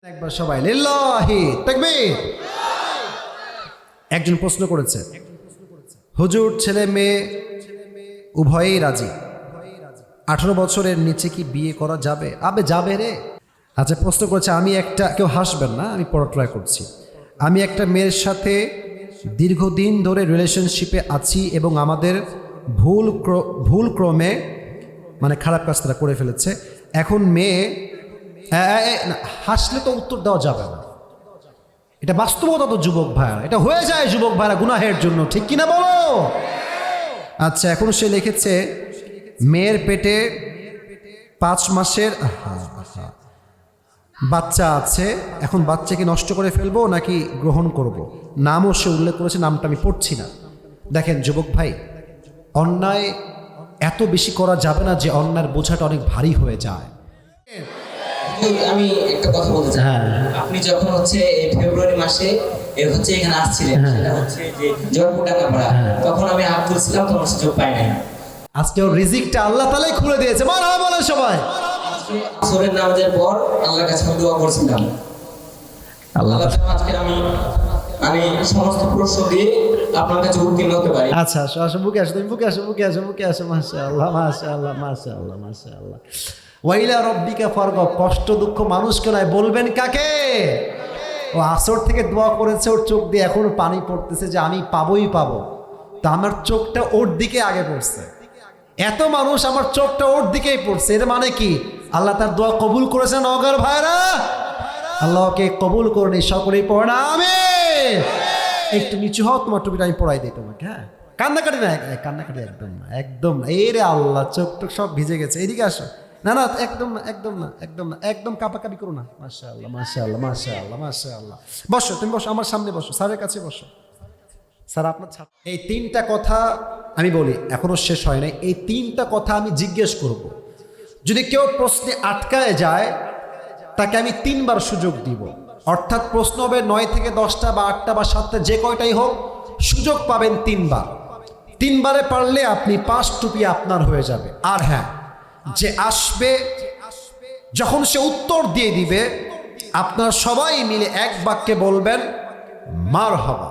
একবার সবাই লিল্লাহি তাকবীর। একজন প্রশ্ন করেছে, হুজুর ছেলে মেয়ে উভয়েই রাজি, 18 বছরের নিচে কি বিয়ে করা যাবে? আবে যাবে রে। আচ্ছা, প্রশ্ন করেছে, আমি একটা, কেউ হাসবেন না, আমি পড়া ট্রাই করছি। আমি একটা মেয়ের সাথে দীর্ঘদিন ধরে রিলেশনশিপে আছি এবং আমাদের ভুল ক্রমে মানে খারাপ কাজ তারা করে ফেলেছে। এখন মেয়ে হাসলে তো উত্তর দেওয়া যাবে না, এটা বাস্তবতা তো যুবক ভাইরা, এটা হয়ে যায় যুবক ভাইরা গুনাহের জন্য, ঠিক কিনা বলো? আচ্ছা, এখন সে লিখেছে মেয়ের পেটে 5 মাসের বাচ্চা আছে, এখন বাচ্চাকে নষ্ট করে ফেলবো নাকি গ্রহণ করব? নামও সে উল্লেখ করেছে, নামটা আমি পড়ছি না। দেখেন যুবক ভাই, অন্যায় এত বেশি করা যাবে না যে অন্যায়ের বোঝাটা অনেক ভারী হয়ে যায়। আমি একটা কথা বলতে চাই। আপনি যখন এই ফেব্রুয়ারি মাসে এখানে আসছিলেন, সেটা হচ্ছে যে জয়পুরডাঙ্গাপাড়া, তখন আমি হাত তুলছিলাম, তখন সুযোগ পাই নাই। আজকে ওর রিজিকটা আল্লাহ তাআলাই খুলে দিয়েছে, মারহাবা বলেন সবাই। আজকে আসরের নামাজের পর আল্লাহর কাছে আমি দোয়া করছিলাম, আল্লাহ আজকে আমি সমস্ত প্রশ্ন দিয়ে আপনার কাছে উত্তীর্ণ হতে পারি। আচ্ছা, আসো আসো, বুকে আসো, তুমি বুকে আসো, বুকে আসো, বুকে আসো। মাশাআল্লাহ মাশাআল্লাহ মাশাআল্লাহ মাশাআল্লাহ। ওয়াইলা রব্বিকা ফারগব, কষ্ট দুঃখ মানুষকে নয়, বলবেন কাকে? ও আসর থেকে দোয়া করেছে, ওর চোখ দিয়ে এখনো পানি পড়তেছে যে আমি পাবোই পাবো, তা আমার চোখটা ওর দিকে আগে পড়ছে। এত মানুষ, আমার চোখটা ওর দিকেই পড়ছে, এর মানে কি? আল্লাহ তার দোয়া কবুল করেছেন। নগর ভাইরা, আল্লাহকে কবুল করুন, সকলেই পড়ে না আমিন। একটু নিচু হও, তোমার টুপিটা আমি পড়াই দিই তোমাকে। হ্যাঁ, কান্নাকাটি না, কান্নাকাটি একদম না, একদম না। এই রে আল্লাহ, চোখ টোক সব ভিজে গেছে, এদিকে আসো। না না, একদম না, একদম না, একদম না, একদম কাঁপাকাপি করো না। মাশাআল্লাহ মাশাআল্লাহ মাশাআল্লাহ মাশাআল্লাহ। বসো, তুমি বসো, আমার সামনে বসো, স্যারের কাছে বসো। স্যার আপনার ছাত্র, এই 3টা কথা আমি বলি, এখনো শেষ হয় নাই। এই 3টা কথা আমি জিজ্ঞেস করব, যদি কেউ প্রশ্নে আটকায় যায় তাকে আমি 3বার সুযোগ দিব। অর্থাৎ প্রশ্ন হবে 9 থেকে 10টা বা 8টা বা 7টা, যে কয়টাই হোক, সুযোগ পাবেন 3বার। 3বারে পারলে আপনি 5 টুপি আপনার হয়ে যাবে। আর হ্যাঁ, যে আসবে, যখন সে উত্তর দিয়ে দিবে, আপনার সবাই মিলে এক বাক্যে বলবেন মারহাবা।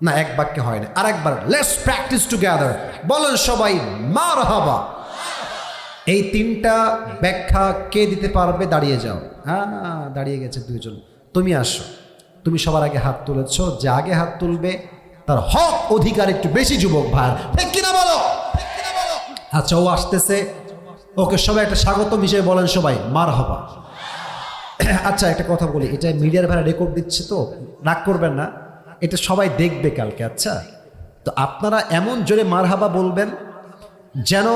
না, এক বাক্যে হয় না, আরেকবার, লেটস প্র্যাকটিস টুগেদার, বলেন সবাই মারহাবা। এই 3টা ব্যাখ্যা কে দিতে পারবে? দাঁড়িয়ে যাও। হ্যাঁ, দাঁড়িয়ে গেছে 2জন। তুমি আসো, তুমি সবার আগে হাত তুলেছ, যে আগে হাত তুলবে তার হক অধিকার একটু বেশি, যুবক ভাই, ঠিক কিনা বলো? আচ্ছা, ও আসতেছে, ওকে সবাই একটা স্বাগতম হিসেবে বলেন সবাই মারহাবা। আচ্ছা, একটা কথা বলি, এটা মিডিয়ার ভাড়া রেকর্ড দিচ্ছে তো, রাগ করবেন না, এটা সবাই দেখবে কালকে। আচ্ছা, তো আপনারা এমন জোরে মারহাবা বলবেন যেন,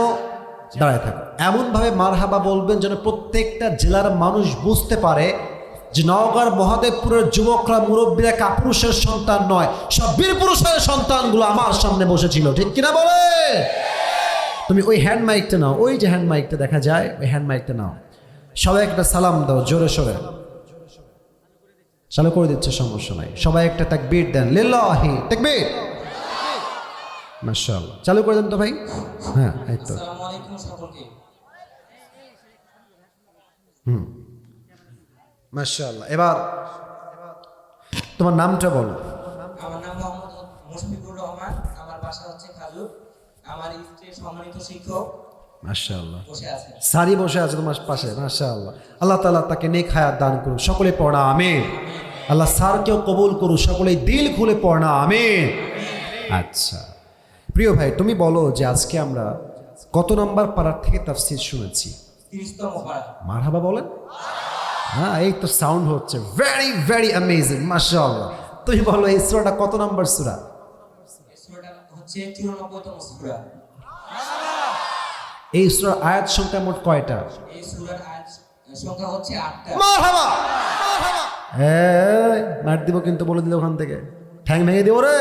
দাঁড়ায় থাকো, এমনভাবে মারহাবা বলবেন যেন প্রত্যেকটা জেলার মানুষ বুঝতে পারে যে নওগাঁর মহাদেবপুরের যুবকরা, মুরব্বীরা কাপুরুষের সন্তান নয়, সব বীর পুরুষের সন্তানগুলো আমার সামনে বসেছিল, ঠিক কিনা বলে? তুমি ওই হ্যান্ড মাইকটা নাও, ওই যে হ্যান্ড মাইকটা দেখা যায়, ওই হ্যান্ড মাইকটা নাও, সবাই একটা সালাম দাও জোরে সোরে। চালু করে দিচ্ছে, সমস্যা নাই, সবাই একটা তাকবীর দেন, লিল্লাহি তাকবীর। মাশাআল্লাহ, চালু করে দেন তো ভাই। হ্যাঁ, এই তো। আসসালামু আলাইকুম সকলকে। মাশাআল্লাহ। এবার তোমার নামটা বলো। আমার নাম মোহাম্মদ মুশফিকুর রহমান, আমার বাসা হচ্ছে খাজুর, আমার স্ত্রী সম্মানিত শিক্ষক মাশাআল্লাহ, বসে আছে, সারি বসে আছে তোমার পাশে। মাশাআল্লাহ, আল্লাহ তাআলা তাকে নেক হায়াত দান করুন, সকলে পড়া আমিন। আল্লাহ স্যারকেও কবুল করুন, সকলেই দিল খুলে পড়া আমিন। আচ্ছা প্রিয় ভাই, তুমি বলো যে আজকে আমরা কত নম্বর পারার থেকে তাফসীর শুনেছি? 30তম পারা। মারহাবা বলেন। হ্যাঁ, এই তো সাউন্ড হচ্ছে, ভেরি ভেরি অ্যামেজিং, মাশাআল্লাহ। তুমি বলো এই সূরাটা কত নম্বর সূরা? এই সূরাটা হচ্ছে 94তম সূরা। এই সূরার আয়াত সংখ্যা মোট কয়টা? এই সূরার আয়াত সংখ্যা হচ্ছে 8টা। মারহাবা। এই মার দিব কিন্তু, বলে দিল ওখান থেকে, ঠ্যাং ভেঙে দিব রে।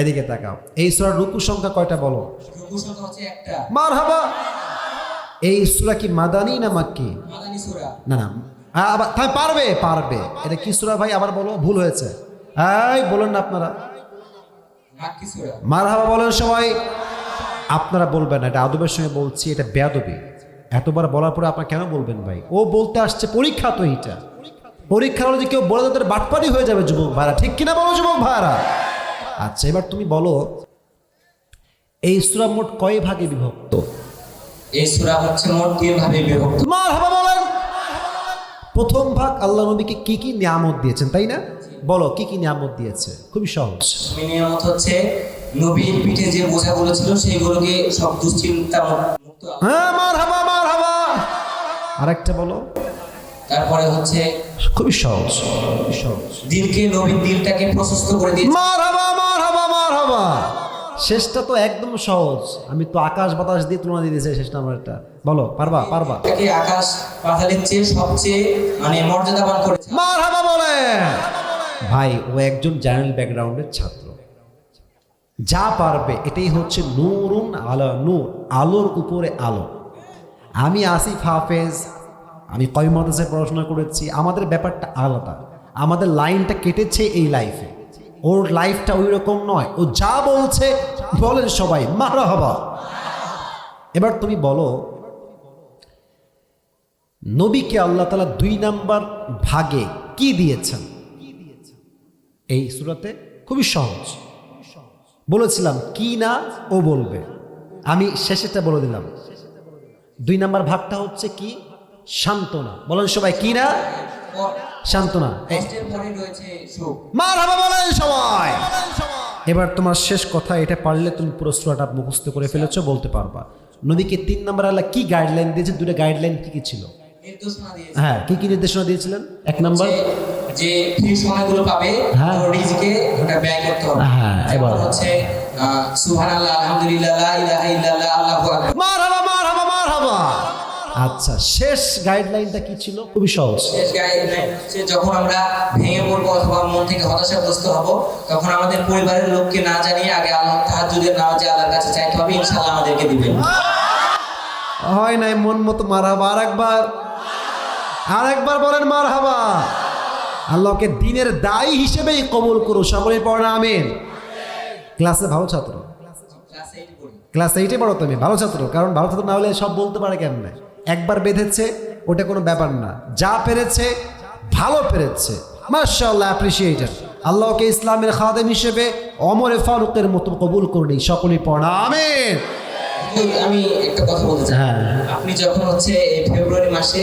এদিকে তাকাও, এই সূরার রুকু সংখ্যা কয়টা বলো? রুকু সংখ্যা হচ্ছে 1টা। মারহাবা। এই সূরা কি মাদানী না মাক্কি? মাদানী সূরা। না না, আবার তাই পারবে পারবে, এটা কি সূরা ভাই? আবার বলো, ভুল হয়েছে। এই বলেন না আপনারা, মাক্কি সূরা। মারহাবা বলেন সবাই। আপনারা বলবেন না, এটা আদবের সঙ্গে বলছি, এটা বেয়াদবি। এতবার বলার পরে আপনারা কেন বলবেন ভাই? ও বলতে আসছে, পরীক্ষা তো এইটা। পরীক্ষার হলে যে কেউ বলে তাদের বাটপারি হয়ে যাবে যুবক ভাইরা, ঠিক কিনা বলো যুবক ভাইরা? আচ্ছা, এবার তুমি বলো এই সূরা মোট কয় ভাগে বিভক্ত? এই সূরা হচ্ছে মোট 3 ভাগে বিভক্ত। মারহাবা বলেন। প্রথম ভাগ আল্লাহ নবীকে কি কি নিয়ামত দিয়েছেন, তাই না? বলো কি কি নিয়ামত দিয়েছে, খুবই সহজ। নিয়ামত হচ্ছে নবীর পিঠে যে বোঝাগুলো ছিল সেগুলোকে সব দুশ্চিন্তা মুক্ত। হ্যাঁ, মারহাবা মারহাবা। আরেকটা বলো। তারপরে হচ্ছে খুবই সহজ, খুবই সহজ। দিলকে, নবীর দিলটাকে প্রশস্ত করে দিয়েছে। মারহাবা মারহাবা মারহাবা। শেষটা তো একদম সহজ, আমি তো আকাশ বাতাস দিয়ে তুলনা দিয়ে দিয়েছি শেষটা আমার একটা। বলো, পারবা? পারবা। তাকে আকাশ পাতালের চেয়ে সবচেয়ে মানে মর্যাদাবান করেছে। মারহাবা বলে। ভাই, ও একজন জেনারেল ব্যাকগ্রাউন্ডের ছাত্র, যা পারবে এটাই হচ্ছে নূরুন আলা নূর, আলোর উপরে আলো। আমি আসিফ হাফেজ, আমি কয় মাদ্রাসায় পড়াশোনা করেছি, আমাদের ব্যাপারটা আলাদা, আমাদের লাইনটা কেটেছে এই লাইফে। ওর লাইফটা ওই রকম নয়, ও যা বলছে বলেন সবাই মারহাবা। এবার তুমি বলো নবীকে আল্লাহ তাআলা 2 নাম্বার ভাগে কি দিয়েছেন এই সূরাতে? খুবই সহজ বলেছিলাম, কি না ও বলবে, আমি শেষেরটা বলে দিলাম। 2 নাম্বার ভাগটা হচ্ছে কি? সান্ত্বনা। বলেন সবাই, কি না? সান্ত্বনা। কষ্টের পরে রয়েছে সুখ। মারহাবা বলেন সবাই। এবার তোমার শেষ কথা, এটা পারলে তুমি পুরো সূরাটা মুখস্থ করে ফেলেছো, বলতে পারবা নবীকে 3 নাম্বার আল্লাহ কি গাইডলাইন দিয়েছে? 2টা গাইডলাইন কি কি ছিল? নির্দেশনা দিয়েছে। হ্যাঁ, কি কি নির্দেশনা দিয়েছিলেন? 1 নাম্বার যে ফ্রি সময়গুলো পাবে হ্যাঁ। ওর রিজিকে ওটা ব্যয় করতে হবে। হ্যাঁ, এবার হচ্ছে সুবহানাল্লাহ, আলহামদুলিল্লাহ, লা ইলাহা ইল্লাল্লাহ, আল্লাহু আকবার। মারহাবা মারহাবা মারহাবা। আচ্ছা, শেষ গাইডলাইনটা কি ছিল? খুবই সহজ। শেষ গাইডলাইন হচ্ছে যখন আমরা ভেঙে পড়বো অথবা মন থেকে হতাশাগ্রস্ত হব, তখন আমাদের পরিবারের লোককে না জানিয়ে আগে আল্লাহ তাহাজ্জুদের নামাজে আল্লাহর কাছে চাইতে হবে, ইনশাআল্লাহ আমাদেরকে দিবেন। হয় নাই মন মতো মারহাবা। আরেকবার বলেন মারহাবা। আল্লাহকে দিনের দায়ী হিসেবেই কবুল করো, সকলেই পড়া আমিন। ক্লাসে ভালো ছাত্র, ক্লাস 8 পড়ি। ক্লাস 8-এ পড়ো তুমি, ভালো ছাত্র। কারণ ভালো ছাত্র না হলে সব বলতে পারে কেমনে? একবার বেঁধেছে ওটা কোনো ব্যাপার না, যা পেরেছে ভালো পেরেছে, মাশাআল্লাহ, অ্যাপ্রিসিয়েটেড। আল্লাহকে ইসলামের খাদেম হিসেবে ওমরে ফারুকের মতো কবুল করুন, সকলেই পড়া আমিন। আমি একটা কথা বলতে চাই। হ্যাঁ। আপনি যখন হচ্ছে এই ফেব্রুয়ারি মাসে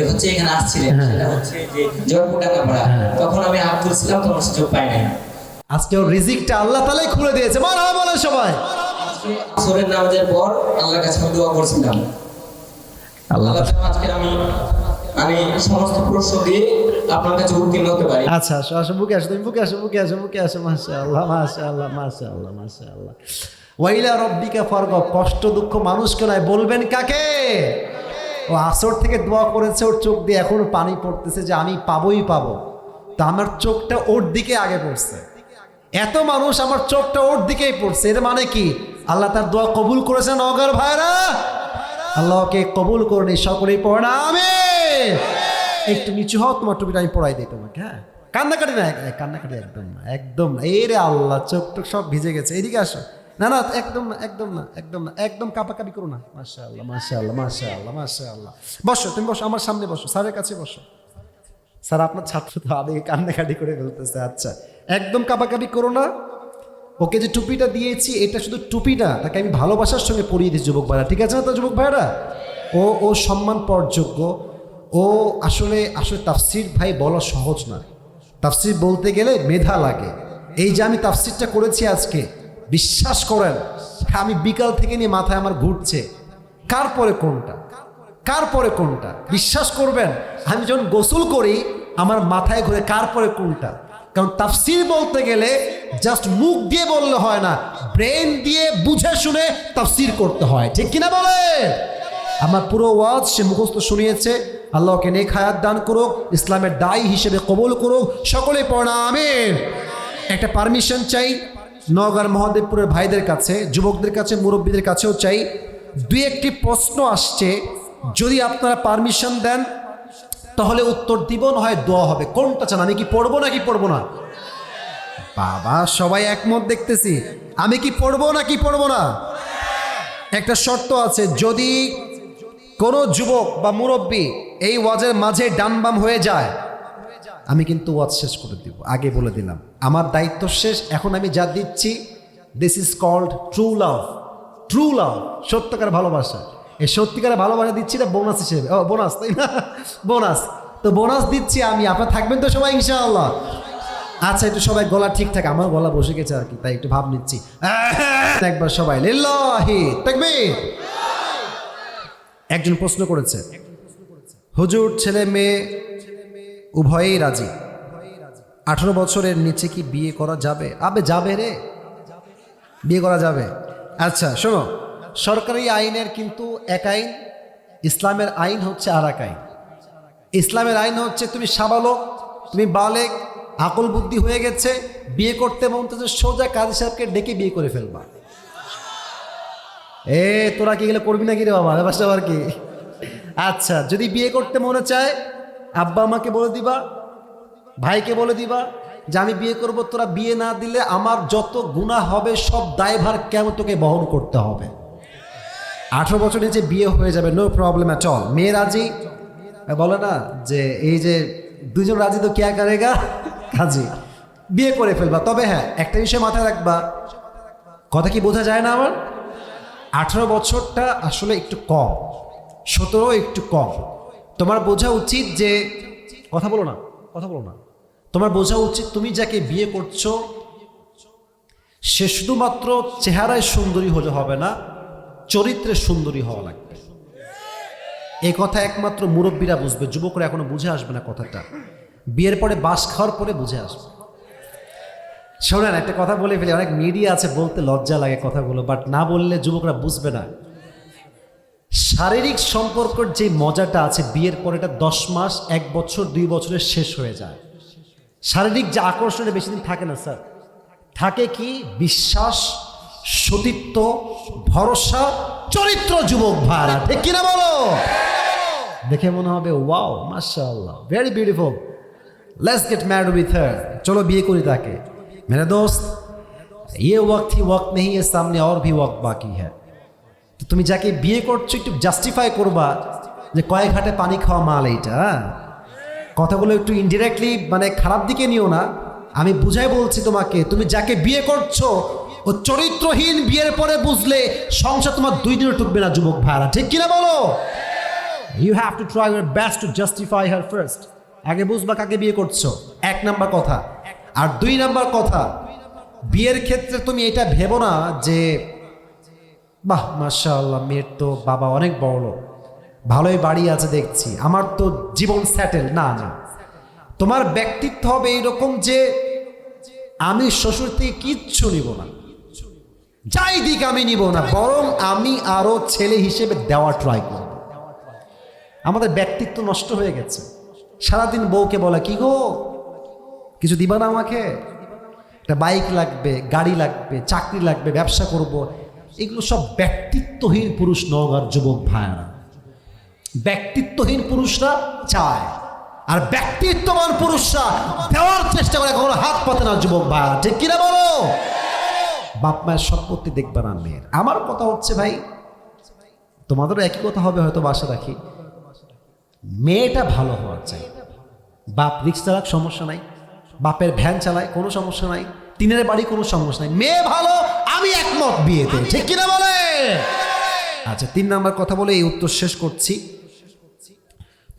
হচ্ছে এখানে আসছিলেন, সেটা হচ্ছে যে জয়পুরডাঙ্গা পাড়া, তখন আমি হাত তুলছিলাম, তখন সুযোগ পাই নাই। আজকে ওর রিজিকটা আল্লাহ তাআলাই খুলে দিয়েছে, মারহাবা বলেন সবাই। আজকে আসরের নামাজের পর আল্লাহর কাছে আমি দোয়া করছিলাম, আল্লাহ আজকে আমি সমস্ত প্রশ্ন দিয়ে আপনার কাছে উত্তীর্ণ হতে পারি। আচ্ছা, আসো আসো, বুকে আসো, তুমি বুকে আসো, বুকে আসো, বুকে আসো। মাশাআল্লাহ মাশাআল্লাহ মাশাআল্লাহ মাশাআল্লাহ। ওয়াইলা রব্বিকা ফারগব। কষ্ট দুঃখ মানুষকে নয়, বলবেন কাকে? ও আসর থেকে দোয়া করেছে, ওর চোখ দিয়ে এখনো পানি পড়তেছে যে আমি পাবোই পাবো। তা আমার চোখটা ওর দিকে আগে পড়ছে, এত মানুষ আমার চোখটা ওর দিকেই পড়ছে, এর মানে কি? আল্লাহ তার দোয়া কবুল করেছেন। নগর ভাইরা, আল্লাহকে কবুল করুন, সকলেই পড়া আমিন। একটু নিচু হও, তোমার টুপিটা আমি পড়াই দিই তোমাকে। হ্যাঁ, কান্নাকাটি না, কান্নাকাটি একদম না, একদম না। এই রে আল্লাহ, চোখ টোক সব ভিজে গেছে, এদিকে আসো। না না, একদম না, একদম না, একদম না, একদম কাঁপাকাপি করো না। মাশাআল্লাহ মাশাআল্লাহ মাশাআল্লাহ মাশাআল্লাহ। বসো, তুমি বসো, আমার সামনে বসো, স্যারের কাছে বসো। স্যার আপনার ছাত্র তো আবেগে কান্নাকাটি করে ফেলতেছে। আচ্ছা, একদম কাঁপাকাপি করো না। ওকে যে টুপিটা দিয়েছি, এটা শুধু টুপি না, তাকে আমি ভালোবাসার সঙ্গে পরিয়ে দিই যুবক ভাইরা, ঠিক আছে না তো যুবক ভাইরা? ও সম্মান পাওয়ার যোগ্য। ও আসলে তাফসির ভাই বলা সহজ না, তাফসির বলতে গেলে মেধা লাগে। এই যে আমি তাফসিরটা করেছি আজকে, বিশ্বাস করেন আমি বিকাল থেকে নিয়ে মাথায় আমার ঘুরছে কার পরে কোনটা, কার পরে কোনটা। বিশ্বাস করবেন, আমি যখন গোসল করি আমার মাথায় ঘুরে কার পরে কোনটা। কারণ তাফসির বলতে গেলে জাস্ট মুখ দিয়ে বললে হয় না, ব্রেন দিয়ে বুঝে শুনে তাফসির করতে হয়, ঠিক কিনা বলে? আমার পুরো ওয়াজ সে মুখস্থ শুনিয়েছে। আল্লাহকে নেক হায়াত দান করুক, ইসলামের দায়ী হিসেবে কবুল করুক, সকলে পড়া আমিন। একটা পারমিশন চাই নওগাঁর মহাদেবপুরের ভাইদের কাছে, যুবকদের কাছে, মুরব্বীদের কাছেও চাই। 2-1টি প্রশ্ন আসছে, যদি আপনারা পারমিশন দেন তাহলে উত্তর দিব, না হয় দোয়া হবে। কোনটা চান? আমি কি পড়বো নাকি পড়বো না? বাবা, সবাই একমত দেখতেছি। আমি কি পড়বো নাকি পড়বো না? একটা শর্ত আছে, যদি কোনো যুবক বা মুরব্বী এই ওয়াজের মাঝে ডান বাম হয়ে যায়, আমি কিন্তু ওয়াজ শেষ করে দিব, আগে বলে দিলাম আমার দায়িত্ব শেষ। এখন আমি যা দিচ্ছি, this is called true love. True love, সত্যকার ভালোবাসা। এই সত্যিকার ভালোবাসা দিচ্ছি না বোনাস হিসেবে, বোনাস, তাই না? বোনাস তো বোনাস দিচ্ছি আমি, আপনারা থাকবেন তো সবাই ইনশাআল্লাহ? আচ্ছা, একটু সবাই গলা ঠিক থাকে, আমার গলা বসে গেছে আর কি, তাই একটু ভাব নিচ্ছি। একবার সবাই লিল্লাহি তাকবীর। একজন প্রশ্ন করেছে, হুজুর ছেলে মেয়ে উভয়েই রাজি, 18 বছরের নিচে কি বিয়ে করা যাবে? আবে যাবে রে, বিয়ে করা যাবে। আচ্ছা শোনো, সরকারি আইনের কিন্তু এক আইন, ইসলামের আইন হচ্ছে আর এক আইন। ইসলামের আইন হচ্ছে তুমি সাবালক, তুমি বালেক, আকল বুদ্ধি হয়ে গেছে, বিয়ে করতে মন চাচ্ছে, সোজা কাজী সাহেবকে ডেকে বিয়ে করে ফেলবা। তোরা কি গেলে করবি না কি রে বাবা, আবার কি? আচ্ছা, যদি বিয়ে করতে মনে চায় আব্বা আমাকে বলে দিবা, ভাইকে বলে দিবা যে আমি বিয়ে করব, তোরা বিয়ে না দিলে আমার যত গুনাহ হবে সব দায়ভার কেমন তোকে বহন করতে হবে। 18 বছর নিচে বিয়ে হয়ে যাবে, নো প্রবলেম অ্যাট অল। মেয়ে রাজি, বলে না যে এই যে দুজন রাজি তো কেয়া করেগা, কাজী বিয়ে করে ফেলবা। তবে হ্যাঁ, একটা বিষয় মাথায় রাখবা, কথা কি বোঝা যায় না আমার? 18 বছরটা আসলে একটু কম, 17 একটু কম। তোমার বোঝা উচিত যে, কথা বলো না, কথা বলো না, তোমার বোঝা উচিত তুমি যাকে বিয়ে করছো সে শুধুমাত্র চেহারায় সুন্দরী হলে হবে না, চরিত্রে সুন্দরী হওয়া লাগবে। এই কথা একমাত্র মুরব্বীরা বুঝবে, যুবকরা এখনো বুঝে আসবে না কথাটা, বিয়ের পরে বাস খাওয়ার পরে বুঝে আসবে। শোনেন, একটা কথা বলে ফেলি, অনেক মিডিয়া আছে বলতে লজ্জা লাগে কথাগুলো, বাট না বললে যুবকরা বুঝবে না। শারীরিক সম্পর্কের যে মজাটা আছে বিয়ের পরে, এটা 10 মাস, 1 বছর, 2 বছরে শেষ হয়ে যায়। শারীরিক যে আকর্ষণে বেশি দিন থাকে না স্যার, থাকে কি বিশ্বাস, সতীত্ব, ভরসা, চরিত্র। যুবক ভাড়া ঠিক কিনা বলো? দেখে মনে হবে ওয়াও মাশাআল্লাহ, very beautiful, let's get married with her, চলো বিয়ে করি তাকে। मेरे दोस्त, ये वक्त ही वक्त नहीं है, सामने और भी वक्त बाकी है। তো তুমি যাকে বিয়ে করছো একটু জাস্টিফাই করবা যে কয়েক ঘাটে পানি খাওয়া মাল এইটা। কথাগুলো একটু ইনডিরেক্টলি মানে খারাপ দিকে নিও না, আমি বুঝাই বলছি তোমাকে। তুমি যাকে বিয়ে করছো ও চরিত্রহীন, বিয়ের পরে বুঝলে সংসার তোমার 2 দিনও টুকবে না যুবক ভাইরা, ঠিক কিনা বলো? You have to try your best to justify her first. আগে বুঝবা কাকে বিয়ে করছো, 1 নাম্বার কথা। আর 2 নাম্বার কথা, বিয়ের ক্ষেত্রে তুমি এটা ভেবো না যে বাহ মাশাআল্লাহ মেয়ের তো বাবা অনেক বড় লোক, ভালোই বাড়ি আছে দেখছি, আমার তো জীবন সেটেল। না না, তোমার ব্যক্তিত্ব হবে এইরকম যে আমি শ্বশুর থেকে কিচ্ছু নিব না, যাই দিক আমি নিব না, বরং আমি আরো ছেলে হিসেবে দেওয়া ট্রাই করব। আমাদের ব্যক্তিত্ব নষ্ট হয়ে গেছে, সারাদিন বউকে বলা কি গো কিছু দিবা না আমাকে, একটা বাইক লাগবে, গাড়ি লাগবে, চাকরি লাগবে, ব্যবসা করব। এগুলো সব ব্যক্তিত্বহীন পুরুষ নওগাঁর যুবক ভাইরা। ব্যক্তিত্বহীন পুরুষরা চায়, আর ব্যক্তিত্ববান পুরুষরা দেওয়ার চেষ্টা করে, কখনো হাত পাতে না যুবক ভাইরা, ঠিক কিনা বলো? বাপ মায়ের সম্পত্তি দেখবে না মেয়ের। আমার কথা হচ্ছে ভাই, তোমাদেরও একই কথা হবে হয়তো, বাসা রাখি, মেয়েটা ভালো হওয়া চাই। বাপ রিক্সা চালাক সমস্যা নাই, বাপের ভ্যান চালায় কোনো সমস্যা নাই, টিনের বাড়ি কোনো সমস্যা নাই, মেয়ে ভালো, আমি একমত বিয়েতে, ঠিক কিনা বলে? আচ্ছা, 3 নাম্বার কথা বলে এই উত্তর শেষ করছি।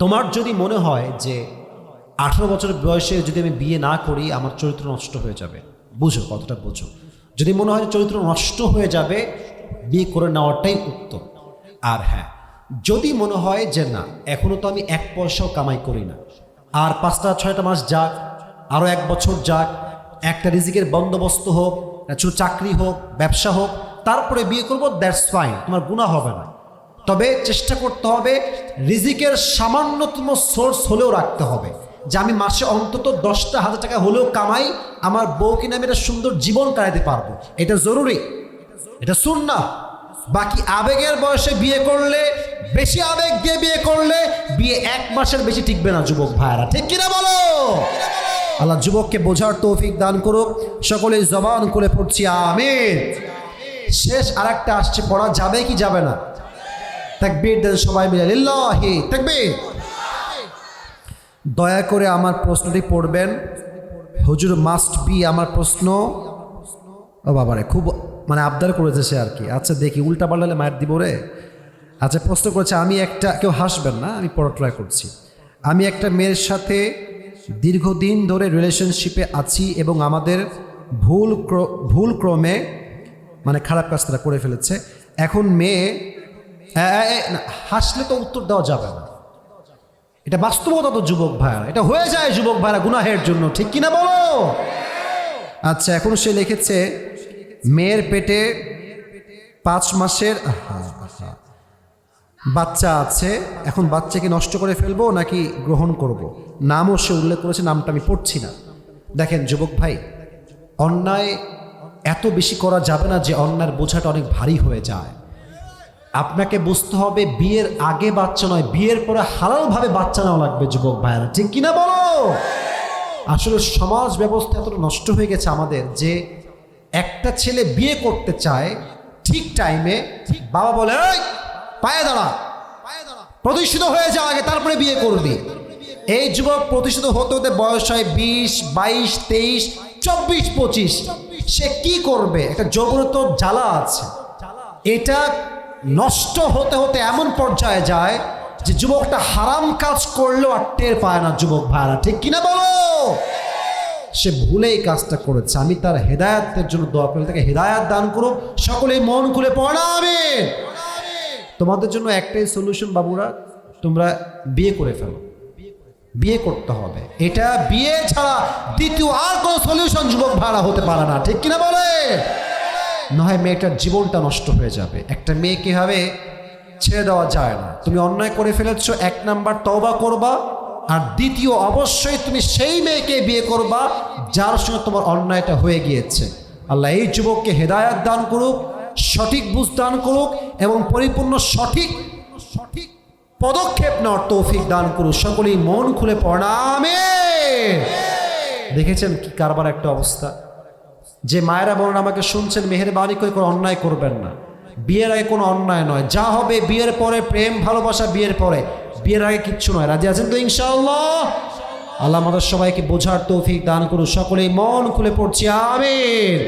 তোমার যদি মনে হয় যে 18 বছর বয়সে যদি আমি বিয়ে না করি আমার চরিত্র নষ্ট হয়ে যাবে, বুঝো কতটা বুঝো। যদি মনে হয় চরিত্র নষ্ট হয়ে যাবে, বিয়ে করে নেওয়াটাই উত্তম। আর হ্যাঁ, যদি মনে হয় যে না এখনো তো আমি 1 পয়সাও কামাই করি না, আর 5টা 6টা মাস যাক, আরও 1 বছর যাক, একটা রিজিকের বন্দোবস্ত হোক, ছোট চাকরি হোক, ব্যবসা হোক, তারপরে বিয়ে করবো, দ্যাটস ফাইন, তোমার গুনাহ হবে না। তবে চেষ্টা করতে হবে রিজিকের সামান্যতম সোর্স হলেও রাখতে হবে, যে আমি মাসে অন্তত 10,000 টাকা হলেও কামাই, আমার বউকে নামে একটা সুন্দর জীবন কাটাতে পারবো, এটা জরুরি, এটা সুন্নাহ। বাকি আবেগের বয়সে বিয়ে করলে, বেশি আবেগ দিয়ে বিয়ে করলে বিয়ে 1 মাসের বেশি টিকবে না যুবক ভাইরা, ঠিক কিনা বলো? আল্লাহ যুবককে বোঝার তৌফিক দান করুক। সকলেই জবান করে পড়ছি আমিন। শেষ আরেকটা আসছে, পড়া যাবে কি যাবে না? তাকবীর দেন সবাই মিলে, লিল্লাহি তাকবীর। দয়া করে আমার প্রশ্নটি পড়বেন। হুজুর মাস্ট বি আমার প্রশ্ন। ও বাবারে, খুব মানে আবদার করেছে সে আর কি। আচ্ছা দেখি, উল্টা পাল্টালে মায়ের দিব রে। আচ্ছা প্রশ্ন করেছে, আমি একটা, কেউ হাসবেন না, আমি পড়া ট্রাই করছি। আমি একটা মেয়ের সাথে দীর্ঘদিন ধরে রিলেশনশিপে আছি এবং আমাদের ভুল ক্রমে মানে খারাপ কাজ তারা করে ফেলেছে। এখন মেয়ে হাসলে তো উত্তর দেওয়া যাবে না, এটা বাস্তবতা তো যুবক ভাইরা, এটা হয়ে যায় যুবক ভাইরা গুনাহের জন্য, ঠিক কিনা বলো? আচ্ছা এখন সে লিখেছে মেয়ের পেটে 5 মাসের বাচ্চা আছে, এখন বাচ্চাকে নষ্ট করে ফেলবো নাকি গ্রহণ করব? নামও সে উল্লেখ করেছে, নামটা আমি পড়ছি না। দেখেন যুবক ভাই, অন্যায় এত বেশি করা যাবে না যে অন্যায়ের বোঝাটা অনেক ভারী হয়ে যায়। আপনাকে বুঝতে হবে বিয়ের আগে বাচ্চা নয়, বিয়ের পরে হালালভাবে বাচ্চা নেওয়া লাগবে যুবক ভাইরা, ঠিক কিনা বলো? আসলে সমাজ ব্যবস্থা এতটা নষ্ট হয়ে গেছে আমাদের যে একটা ছেলে বিয়ে করতে চায়, ঠিক টাইমে বাবা বলে এই পায়ে দাঁড়া, প্রতিষ্ঠিত হয়ে যাওয়া আগে তারপরে বিয়ে করবি। এই যুবক প্রতিষ্ঠিত হতে হতে বয়স হয় 20, 22, 23, 24, 25। সে কি করবে? একটা যৌবনত জ্বালা আছে, এটা নষ্ট হতে হতে এমন পর্যায়ে যায় যে যুবকটা হারাম কাজ করলেও আর টের পায় না যুবক ভাইরা, ঠিক কিনা বলো? সে ভুলেই কাজটা করেছে। আমি তার হেদায়াতের জন্য দোয়া করি, তাকে হেদায়াত দান করুক, সকলেই মন খুলে পড়া। আমিন। তোমাদের জন্য একটাই সলিউশন বাবুরা, তোমরা বিয়ে করে ফেলো, বিয়ে করতে হবে। এটা বিয়ে ছাড়া দ্বিতীয় আর কোনো সলিউশন যুবক ভাড়া হতে পারে না, ঠিক কিনা বলে? নয় মেয়েটার জীবনটা নষ্ট হয়ে যাবে। একটা মেয়েকে হবে ছেড়ে দেওয়া যায় না। তুমি অন্যায় করে ফেলেছ, 1 নাম্বার তওবা করবা, আর দ্বিতীয় অবশ্যই তুমি সেই মেয়েকে বিয়ে করবা যার সঙ্গে তোমার অন্যায়টা হয়ে গিয়েছে। আল্লাহ এই যুবককে হেদায়াত দান করুক, সঠিক বুঝ দান করুক এবং পরিপূর্ণ সঠিক পদক্ষেপ নেওয়ার তৌফিক দান করুক। সকলেই মন খুলে পড়া আমিন। দেখেছেন কি কারবার একটা অবস্থা। যে মায়েরা বলেন আমাকে শুনছেন, মেহেরবানি করে কোনো অন্যায় করবেন না। বিয়ের আগে কোনো অন্যায় নয়, যা হবে বিয়ের পরে, প্রেম ভালোবাসা বিয়ের পরে, বিয়ের আগে কিচ্ছু নয়। রাজি আছেন তো ইনশাআল্লাহ? আল্লাহ আমাদের সবাইকে বোঝার তৌফিক দান করুন। সকলেই মন খুলে পড়ছি আমিন।